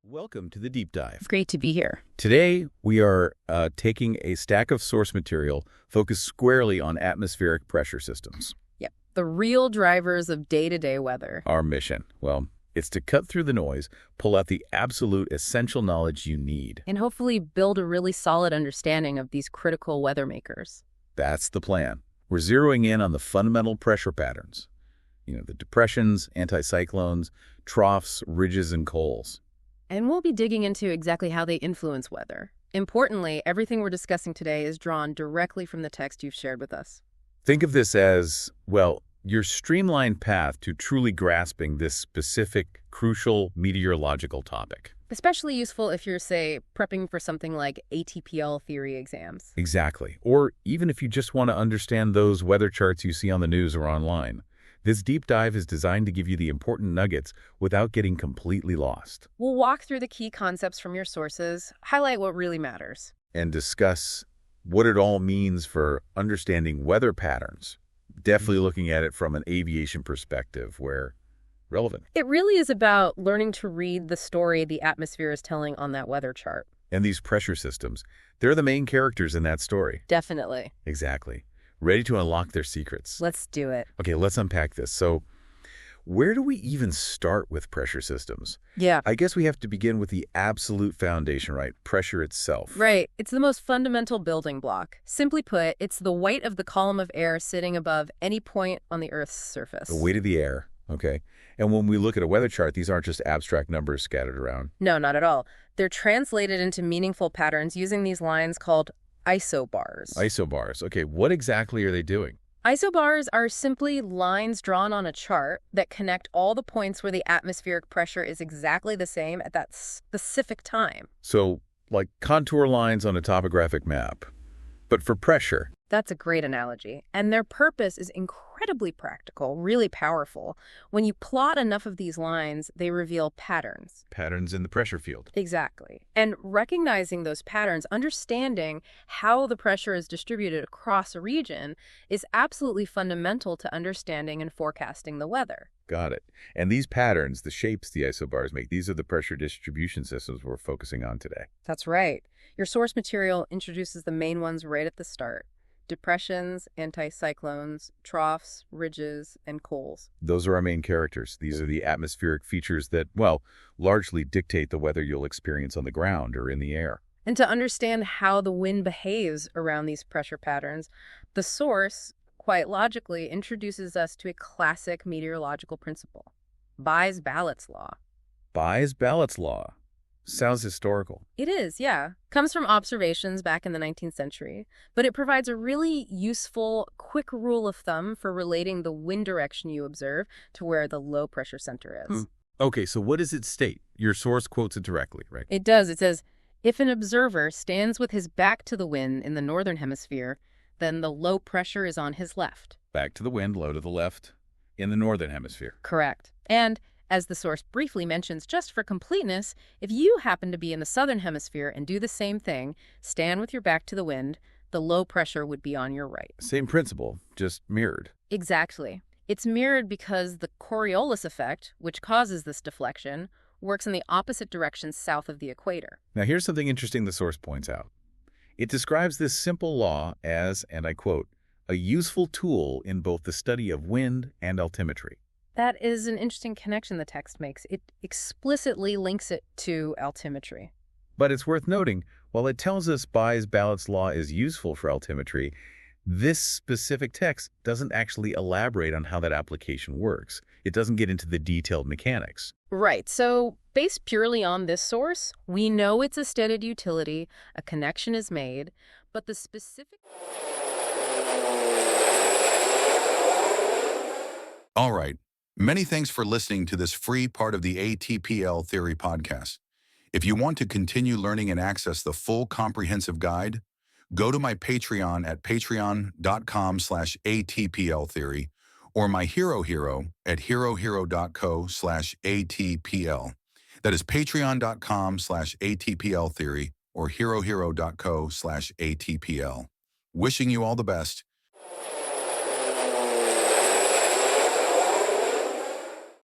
Welcome to the deep dive. Great to be here. Today, we are taking a stack of source material focused squarely on atmospheric pressure systems. Yep. The real drivers of day-to-day weather. Our mission, well, it's to cut through the noise, pull out the absolute essential knowledge you need. And hopefully build a really solid understanding of these critical weather makers. That's the plan. We're zeroing in on the fundamental pressure patterns. The depressions, anticyclones, troughs, ridges, and cols. And we'll be digging into exactly how they influence weather. Importantly, everything we're discussing today is drawn directly from the text you've shared with us. Think of this as, well, your streamlined path to truly grasping this specific, crucial meteorological topic. Especially useful if you're, say, prepping for something like ATPL theory exams. Exactly. Or even if you just want to understand those weather charts you see on the news or online. This deep dive is designed to give you the important nuggets without getting completely lost. We'll walk through the key concepts from your sources, highlight what really matters, and discuss what it all means for understanding weather patterns. Definitely looking at it from an aviation perspective where relevant. It really is about learning to read the story the atmosphere is telling on that weather chart. And these pressure systems, they're the main characters in that story. Definitely. Exactly. Ready to unlock their secrets. Let's do it. Okay, let's unpack this. So, where do we even start with pressure systems? Yeah. I guess we have to begin with the absolute foundation, right? Pressure itself. Right. It's the most fundamental building block. Simply put, it's the weight of the column of air sitting above any point on the Earth's surface. The weight of the air. Okay. And when we look at a weather chart, these aren't just abstract numbers scattered around. No, not at all. They're translated into meaningful patterns using these lines called isobars. Isobars. Okay, what exactly are they doing? Isobars are simply lines drawn on a chart that connect all the points where the atmospheric pressure is exactly the same at that specific time. So, like contour lines on a topographic map, but for pressure. That's a great analogy. And their purpose is incredibly practical, really powerful. When you plot enough of these lines, they reveal patterns. Patterns in the pressure field. Exactly. And recognizing those patterns, understanding how the pressure is distributed across a region, is absolutely fundamental to understanding and forecasting the weather. Got it. And these patterns, the shapes the isobars make, these are the pressure distribution systems we're focusing on today. That's right. Your source material introduces the main ones right at the start. Depressions, anticyclones, troughs, ridges, and cols. Those are our main characters. These are the atmospheric features that, well, largely dictate the weather you'll experience on the ground or in the air. And to understand how the wind behaves around these pressure patterns, the source, quite logically, introduces us to a classic meteorological principle, Bayes-Ballott's law. Bayes-Ballott's law. Sounds historical. It is, yeah. Comes from observations back in the 19th century, but it provides a really useful, quick rule of thumb for relating the wind direction you observe to where the low pressure center is. Okay, so what does it state? Your source quotes it directly, right? It does. It says, if an observer stands with his back to the wind in the northern hemisphere, then the low pressure is on his left. Back to the wind, low to the left, in the northern hemisphere. Correct. And as the source briefly mentions, just for completeness, if you happen to be in the southern hemisphere and do the same thing, stand with your back to the wind, the low pressure would be on your right. Same principle, just mirrored. Exactly. It's mirrored because the Coriolis effect, which causes this deflection, works in the opposite direction south of the equator. Now here's something interesting the source points out. It describes this simple law as, and I quote, a useful tool in both the study of wind and altimetry. That is an interesting connection the text makes. It explicitly links it to altimetry. But it's worth noting, while it tells us Bayes-Ballott's law is useful for altimetry, this specific text doesn't actually elaborate on how that application works. It doesn't get into the detailed mechanics. Right. So based purely on this source, we know it's a stated utility, a connection is made, but the specific... All right. Many thanks for listening to this free part of the ATPL Theory podcast. If you want to continue learning and access the full comprehensive guide, go to my Patreon at patreon.com/ATPLtheory or my Hero at herohero.co/ATPL. That is patreon.com/ATPLtheory or herohero.co/ATPL. Wishing you all the best.